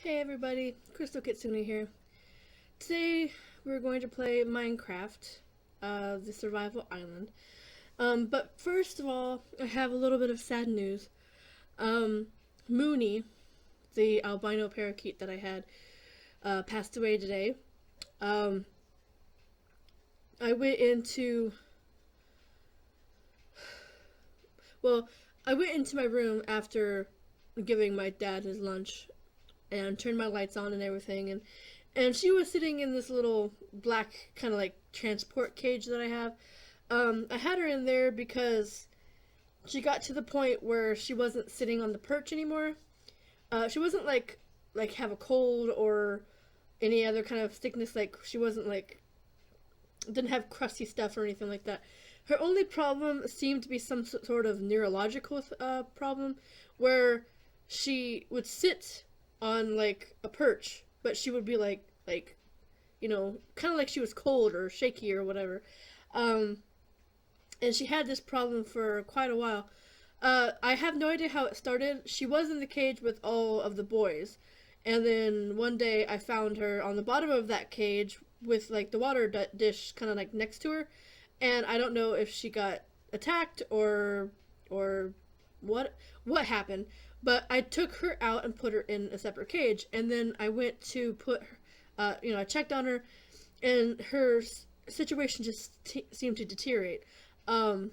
Hey everybody, Crystal Kitsune here. Today we're going to play Minecraft, the Survival Island. But first of all, I have a little bit of sad news. Mooney, the albino parakeet that I had, passed away today. Um, I went into, I went into my room after giving my dad his lunch and turned my lights on and everything, and she was sitting in this little black kind of like transport cage that I have. I had her in there because she got to the point where she wasn't sitting on the perch anymore. She wasn't like have a cold or any other kind of sickness. Like she wasn't like didn't have crusty stuff or anything like that. Her only problem seemed to be some sort of neurological problem where she would sit on like a perch, but she would be like kind of like she was cold or shaky or whatever. Um, and she had this problem for quite a while. I have no idea how it started. She was in the cage with all of the boys, and then one day I found her on the bottom of that cage with like the water dish kind of like next to her, and I don't know if she got attacked or what happened, but I took her out and put her in a separate cage, and then I went to put her, I checked on her, and her situation just seemed to deteriorate. Um,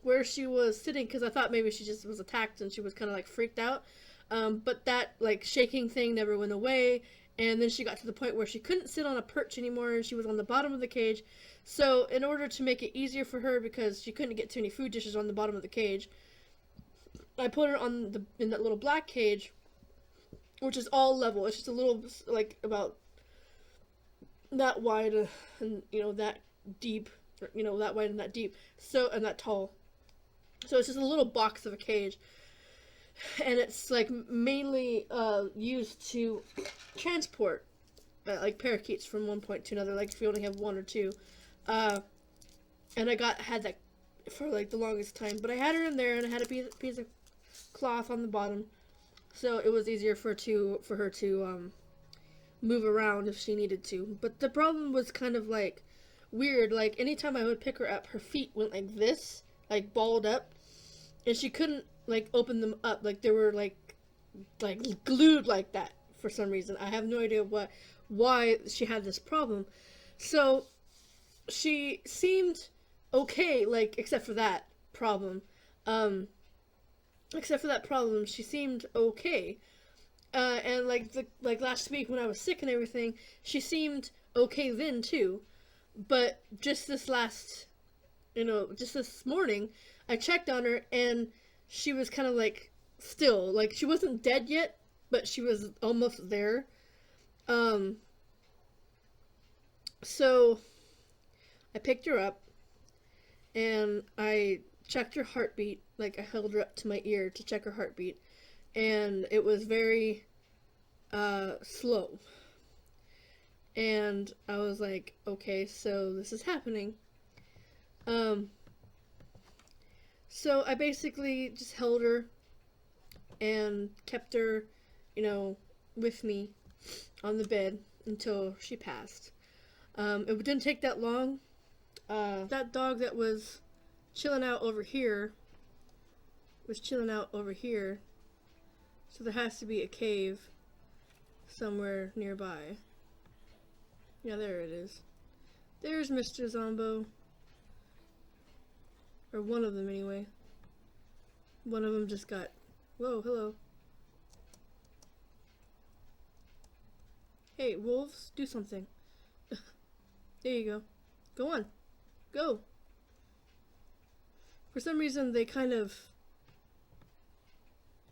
where she was sitting, because I thought maybe she just was attacked and she was kind of like freaked out, but that like shaking thing never went away, and then she got to the point where she couldn't sit on a perch anymore, and she was on the bottom of the cage. So in order to make it easier for her, because she couldn't get to any food dishes on the bottom of the cage, I put her in that little black cage, which is all level. It's just a little like about that wide and that deep, that wide and that deep, so and that tall. So it's just a little box of a cage, and it's like mainly used to transport like parakeets from one point to another. Like if you only have one or two, and had that for like the longest time. But I had her in there, and I had a piece of cloth on the bottom, so it was easier for her to move around if she needed to. But the problem was kind of like weird. Like anytime I would pick her up, her feet went like this, like balled up, and she couldn't like open them up. Like they were like glued like that for some reason. I have no idea why she had this problem. So she seemed okay, like except for that problem. She seemed okay. And like last week when I was sick and everything, she seemed okay then too. But just just this morning, I checked on her, and she was kind of like still, like she wasn't dead yet, but she was almost there. Um, so I picked her up, and I checked her heartbeat. Like I held her up to my ear to check her heartbeat, and it was very slow. And I was like, okay, so this is happening. So I basically just held her and kept her, with me on the bed until she passed. It didn't take that long. That dog that was chilling out over here was chilling out over here. So there has to be a cave somewhere nearby. Yeah, there it is. There's Mr. Zombo. Or one of them anyway. One of them just got... Whoa, hello. Hey, wolves, do something. There you go. Go on. Go. For some reason, they kind of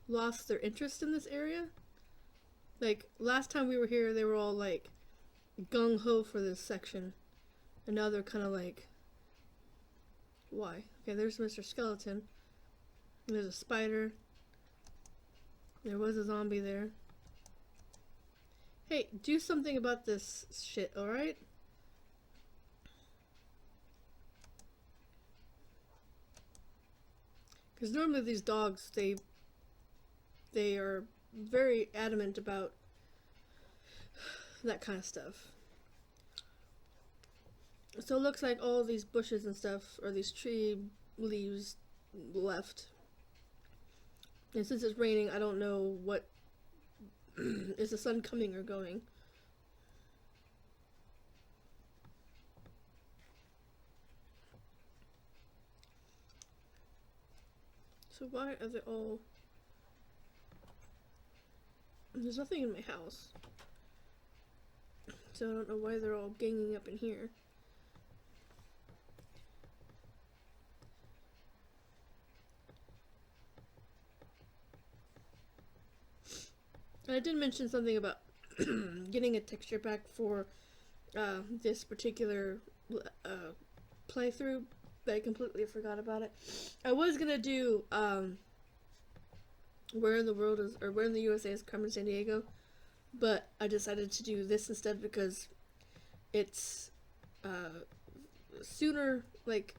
lost their interest in this area. Like, last time we were here, they were all like gung-ho for this section. And now they're kind of like, why? Okay, there's Mr. Skeleton. There's a spider. There was a zombie there. Hey, do something about this shit, alright? Because normally these dogs, they are very adamant about that kind of stuff. So it looks like all these bushes and stuff, or these tree leaves left. And since it's raining, I don't know what is the sun coming or going. So why are they all... There's nothing in my house. So I don't know why they're all ganging up in here. And I did mention something about getting a texture pack for this particular playthrough, but I completely forgot about it. I was gonna do Where in the World is, or Where in the USA is Carmen Sandiego, but I decided to do this instead because it's sooner, like,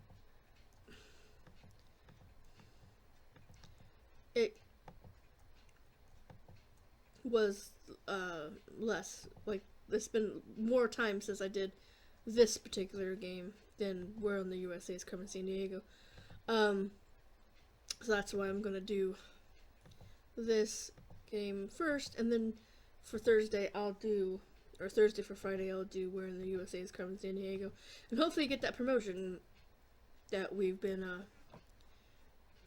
it was less, like, it's been more time since I did this particular game than Where in the USA is Carmen Sandiego. So that's why I'm gonna do this game first, and then for Thursday I'll do, or Thursday for Friday I'll do Where in the USA is Carmen Sandiego, and hopefully get that promotion that we've been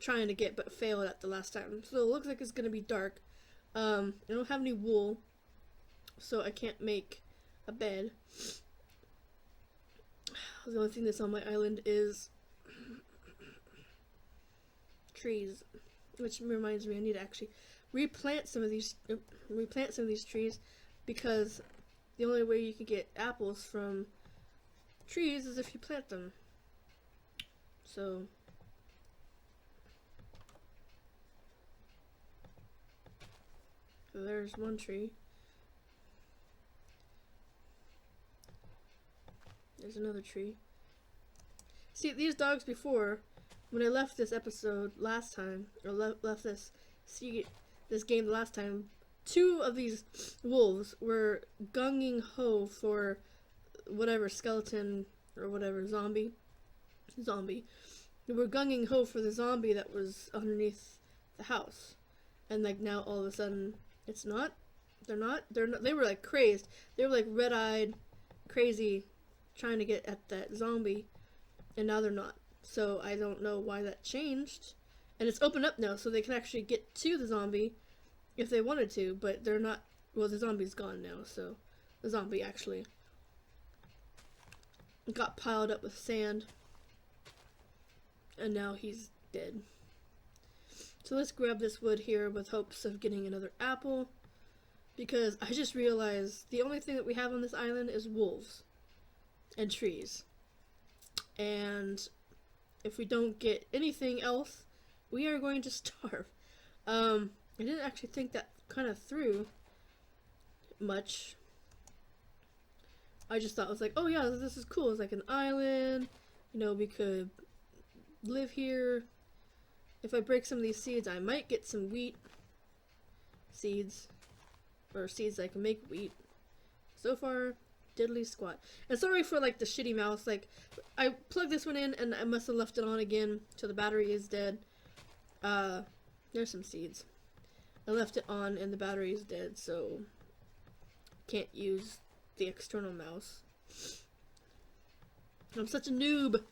trying to get but failed at the last time. So it looks like it's gonna be dark. I don't have any wool, so I can't make a bed. The only thing that's on my island is trees, which reminds me I need to actually replant some of these trees, because the only way you can get apples from trees is if you plant them. So there's one tree. There's another tree. See, these dogs before, when I left this episode last time, or left this game last time, two of these wolves were gunging ho for whatever skeleton or whatever zombie. They were gunging ho for the zombie that was underneath the house, and like now all of a sudden it's not. They're not. They were like crazed. They were like red-eyed, crazy, trying to get at that zombie, and now they're not. So I don't know why that changed. And it's opened up now, so they can actually get to the zombie if they wanted to, but they're not. Well, the zombie's gone now, so the zombie actually got piled up with sand, and now he's dead. So let's grab this wood here with hopes of getting another apple, because I just realized the only thing that we have on this island is wolves and trees. And if we don't get anything else, we are going to starve. I didn't actually think that kind of through much. I just thought it was like, oh yeah, this is cool. It's like an island. You know, we could live here. If I break some of these seeds, I might get some wheat seeds. Or seeds I can make wheat. So far, diddly squat. And sorry for like the shitty mouse. Like, I plugged this one in and I must have left it on again till the battery is dead. There's some seeds. I left it on and the battery is dead, so can't use the external mouse. I'm such a noob.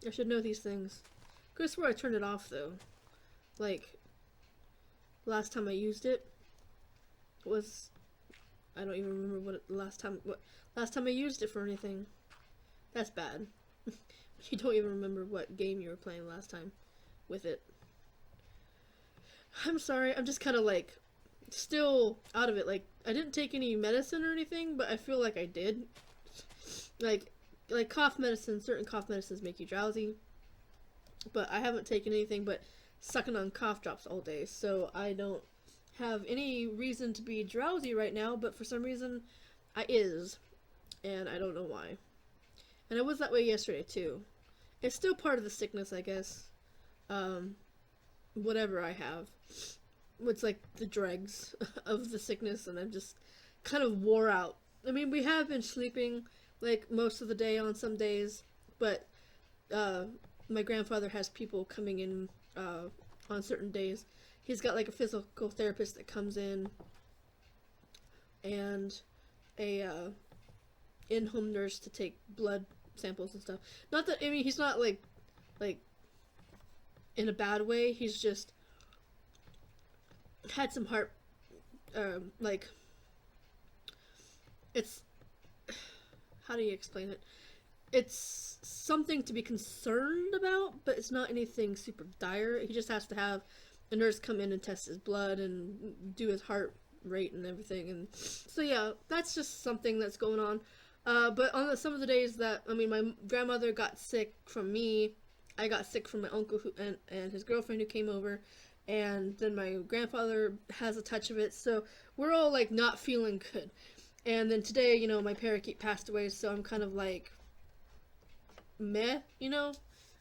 I should know these things. I could have swore I turned it off though. Like, last time I used it was, I don't even remember what last time I used it for anything. That's bad. You don't even remember what game you were playing last time with it. I'm sorry, I'm just kind of like still out of it. Like, I didn't take any medicine or anything, but I feel like I did. Like cough medicine, certain cough medicines make you drowsy, but I haven't taken anything but sucking on cough drops all day, so I don't have any reason to be drowsy right now, but for some reason I is, and I don't know why. And I was that way yesterday too. It's still part of the sickness, I guess. Whatever I have. It's like the dregs of the sickness, and I'm just kind of wore out I mean, we have been sleeping like most of the day on some days, but uh, my grandfather has people coming in on certain days. He's got like a physical therapist that comes in, and a in-home nurse to take blood samples and stuff. Not that, I mean, he's not like in a bad way. He's just had some heart like, it's, how do you explain it? It's something to be concerned about, but it's not anything super dire. He just has to have a nurse come in and test his blood and do his heart rate and everything. And so yeah, that's just something that's going on. But on some of the days that, I mean, my grandmother got sick from me, I got sick from my uncle and his girlfriend who came over, and then my grandfather has a touch of it, so we're all like not feeling good. And then today, you know, my parakeet passed away, so I'm kind of like meh, you know,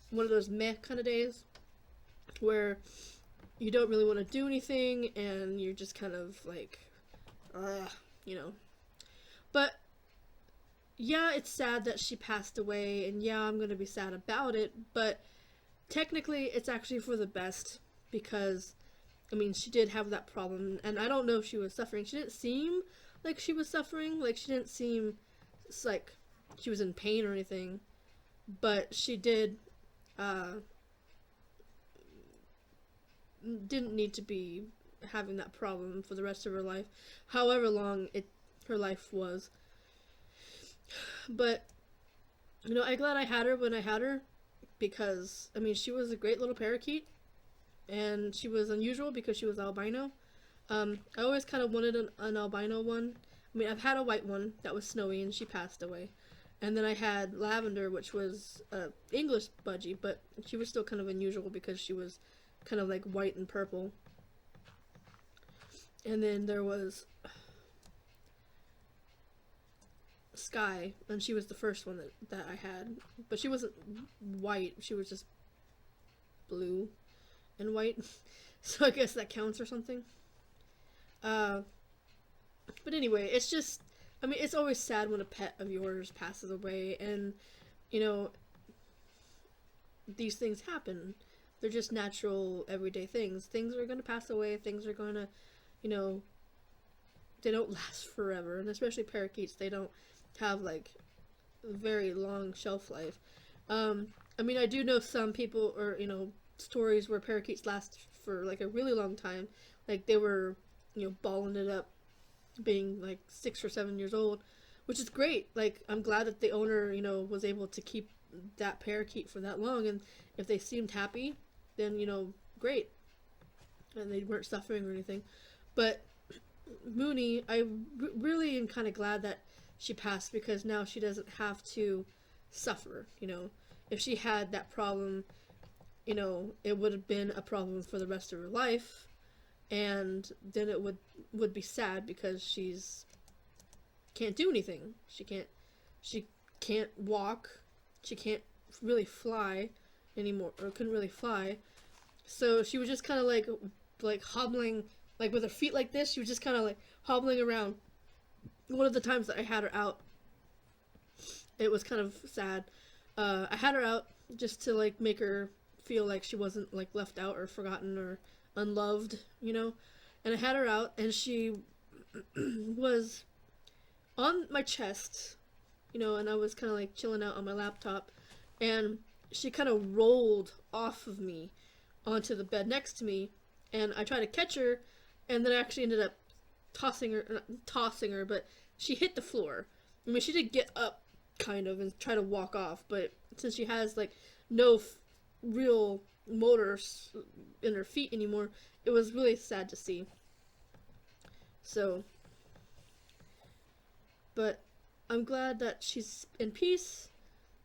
one of those meh kind of days where you don't really want to do anything and you're just kind of like, you know. But yeah, it's sad that she passed away, and yeah, I'm gonna be sad about it, but technically it's actually for the best, because I mean, she did have that problem, and I don't know if she was suffering. She didn't seem like she was suffering, like she didn't seem like she was in pain or anything, but she did didn't need to be having that problem for the rest of her life, however long her life was. But you know, I'm glad I had her when I had her, because I mean, she was a great little parakeet, and she was unusual because she was albino. I always kind of wanted an albino one. I mean, I've had a white one that was snowy and she passed away. And then I had Lavender, which was English budgie, but she was still kind of unusual because she was kind of like white and purple. And then there was Sky, and she was the first one that I had. But she wasn't white, she was just blue and white. So I guess that counts or something. But anyway, it's just, I mean, it's always sad when a pet of yours passes away, and, you know, these things happen. They're just natural, everyday things. Things are going to pass away, things are going to, you know, they don't last forever, and especially parakeets, they don't have, like, a very long shelf life. I mean, I do know some people, or, you know, stories where parakeets last for, like, a really long time. Like, they were, you know, balling it up, being like 6 or 7 years old, which is great. Like, I'm glad that the owner, you know, was able to keep that parakeet for that long, and if they seemed happy, then, you know, great, and they weren't suffering or anything. But Mooney, I really am kind of glad that she passed, because now she doesn't have to suffer. You know, if she had that problem, you know, it would have been a problem for the rest of her life, and then it would be sad because she's can't do anything. She can't walk. She can't really fly anymore, or couldn't really fly. So she was just kind of like hobbling, like with her feet like this. She was just kind of like hobbling around. One of the times that I had her out, it was kind of sad. I had her out just to like make her feel like she wasn't like left out or forgotten or unloved, you know. And I had her out, and she was on my chest, you know, and I was kind of like chilling out on my laptop, and she kind of rolled off of me onto the bed next to me, and I tried to catch her, and then I actually ended up tossing her, not tossing her, but she hit the floor. I mean, she did get up kind of and try to walk off, but since she has like no real motors in her feet anymore, it was really sad to see. So, but I'm glad that she's in peace.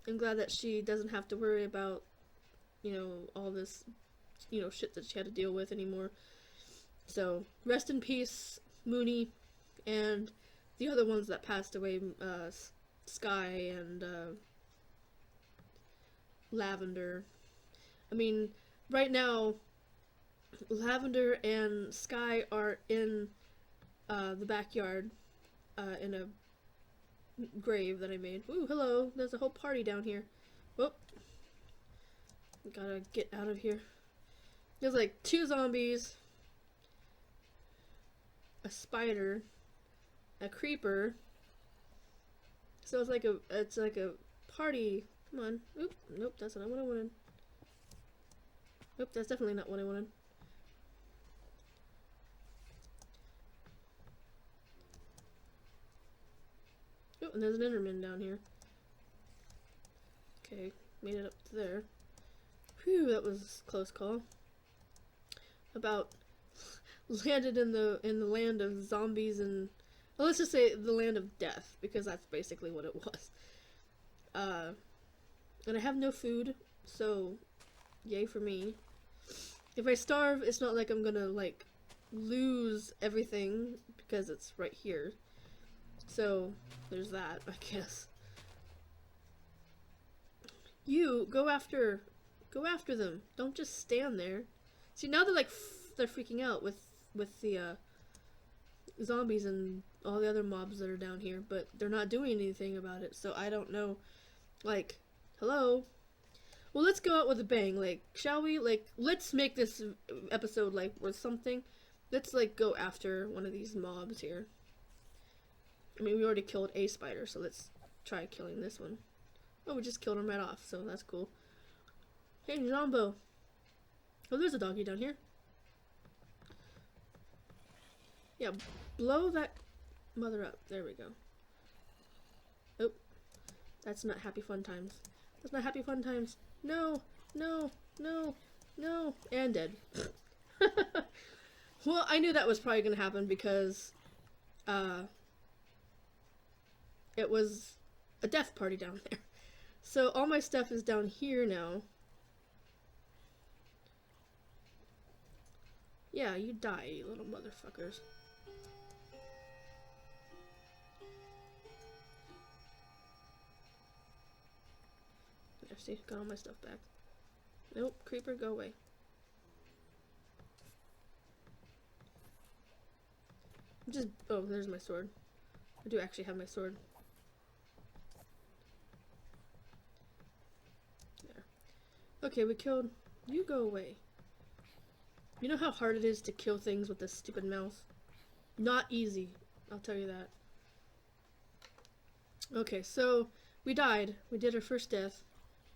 I'm glad that she doesn't have to worry about, you know, all this, you know, shit that she had to deal with anymore. So, rest in peace, Mooney, and the other ones that passed away, Sky and Lavender. I mean, right now, Lavender and Sky are in the backyard in a grave that I made. Ooh, hello. There's a whole party down here. Whoop. Gotta get out of here. There's like 2 zombies, a spider, a creeper. So it's like a party. Come on. Oop. Nope, that's not what I wanted. Nope, that's definitely not what I wanted. Oh, and there's an Enderman down here. Okay, made it up to there. Whew, that was a close call. About landed in the land of zombies and, well, let's just say the land of death, because that's basically what it was. And I have no food, so yay for me. If I starve, it's not like I'm gonna like lose everything because it's right here. So there's that, I guess. You go after them. Don't just stand there. See, now they're like they're freaking out with the zombies and all the other mobs that are down here, but they're not doing anything about it. So I don't know. Like, hello. Well, let's go out with a bang. Like, shall we? Like, let's make this episode like worth something. Let's like go after one of these mobs here. I mean, we already killed a spider, so let's try killing this one. Oh, we just killed him right off, so that's cool. Hey, Jumbo. Oh, there's a doggy down here. Yeah, blow that mother up. There we go. Oh, that's not happy fun times. That's not happy fun times. No, no, no, no. And dead. Well, I knew that was probably going to happen because it was a death party down there. So all my stuff is down here now. Yeah, you die, you little motherfuckers. There, see, got all my stuff back. Nope, creeper, go away. Just, oh, there's my sword. I do actually have my sword. There. Okay, we killed, you go away. You know how hard it is to kill things with this stupid mouse? Not easy, I'll tell you that. Okay, so we died. We did our first death.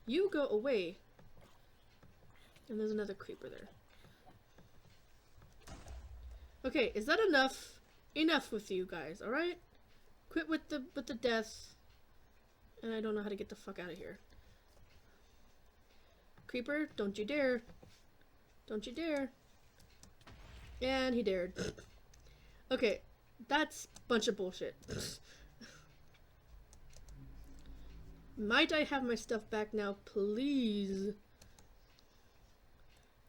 You go away. And there's another creeper there. Okay, is that enough? Enough with you guys, alright? Quit with the deaths. And I don't know how to get the fuck out of here. Creeper, don't you dare. Don't you dare. And he dared. Okay, that's a bunch of bullshit. Might I have my stuff back now, please?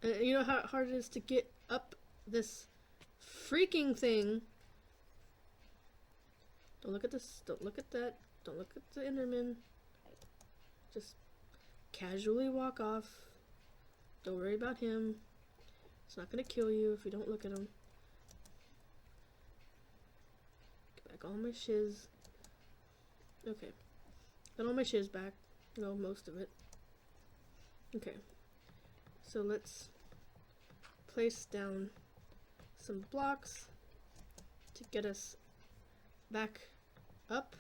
You know how hard it is to get up this freaking thing. Don't look at this. Don't look at that. Don't look at the Enderman. Just casually walk off. Don't worry about him. It's not gonna kill you if you don't look at him. Get back all my shiz. Okay. Got all my shiz back. Well, most of it. Okay. So let's place down some blocks to get us back up.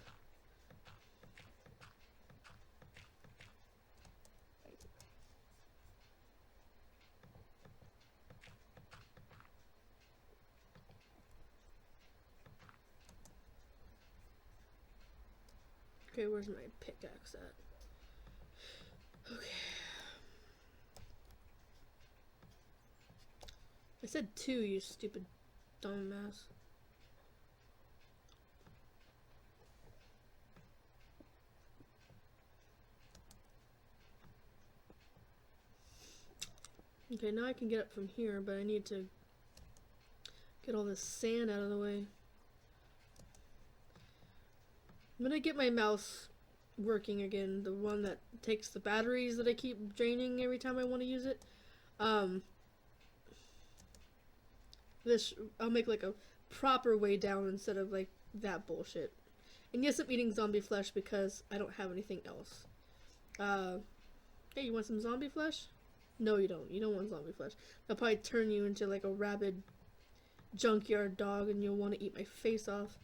Okay, where's my pickaxe at? Okay. I said 2, you stupid dumbass. Okay, now I can get up from here, but I need to get all this sand out of the way. I'm gonna get my mouse working again, the one that takes the batteries that I keep draining every time I want to use it. I'll make like a proper way down instead of like that bullshit. And yes, I'm eating zombie flesh because I don't have anything else. Hey, you want some zombie flesh? No, you don't. You don't want zombie flesh. They'll probably turn you into like a rabid junkyard dog and you'll want to eat my face off.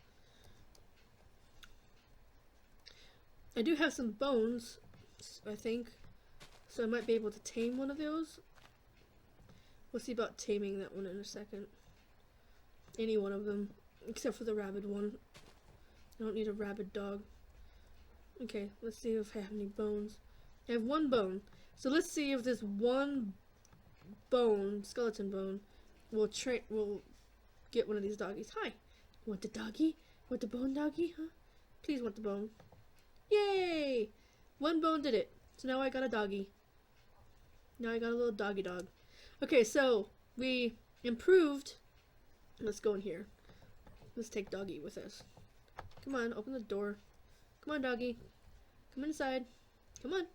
I do have some bones, I think, so I might be able to tame one of those. We'll see about taming that one in a second. Any one of them, except for the rabid one. I don't need a rabid dog. Okay, let's see if I have any bones. I have one bone, so let's see if this one bone, skeleton bone, will get one of these doggies. Hi, want the doggy? Want the bone doggy? Huh? Please want the bone. Yay! One bone did it. So now I got a doggy. Now I got a little doggy dog. Okay, so we improved. Let's go in here. Let's take doggy with us. Come on, open the door. Come on, doggy. Come inside. Come on.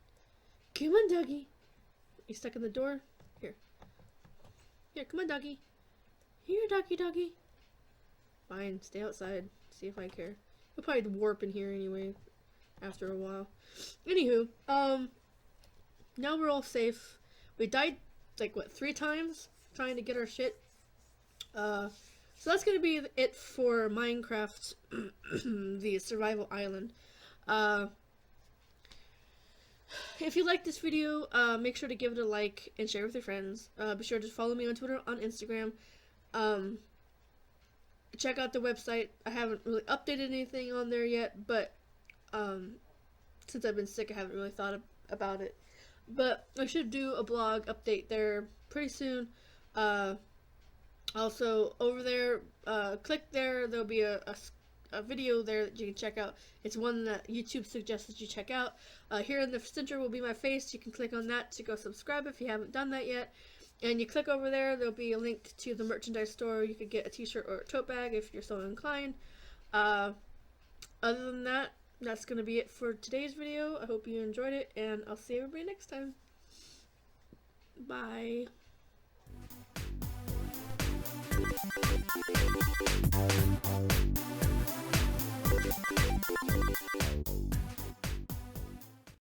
Come on, doggy. You stuck in the door? Here. Here, come on, doggy. Here, doggy. Fine, stay outside. See if I care. He'll probably warp in here anyway after a while. Anywho, now we're all safe. We died like what, 3 times trying to get our shit. So that's gonna be it for Minecraft the survival island. If you like this video, make sure to give it a like and share with your friends. Be sure to follow me on Twitter, on Instagram. Check out the website. I haven't really updated anything on there yet, but since I've been sick, I haven't really thought about it. But I should do a blog update there pretty soon. Also, over there, click there. There'll be a video there that you can check out. It's one that YouTube suggests that you check out. Here in the center will be my face. You can click on that to go subscribe if you haven't done that yet. And you click over there, there'll be a link to the merchandise store. You could get a t-shirt or a tote bag if you're so inclined. Other than that, that's going to be it for today's video. I hope you enjoyed it, and I'll see everybody next time. Bye.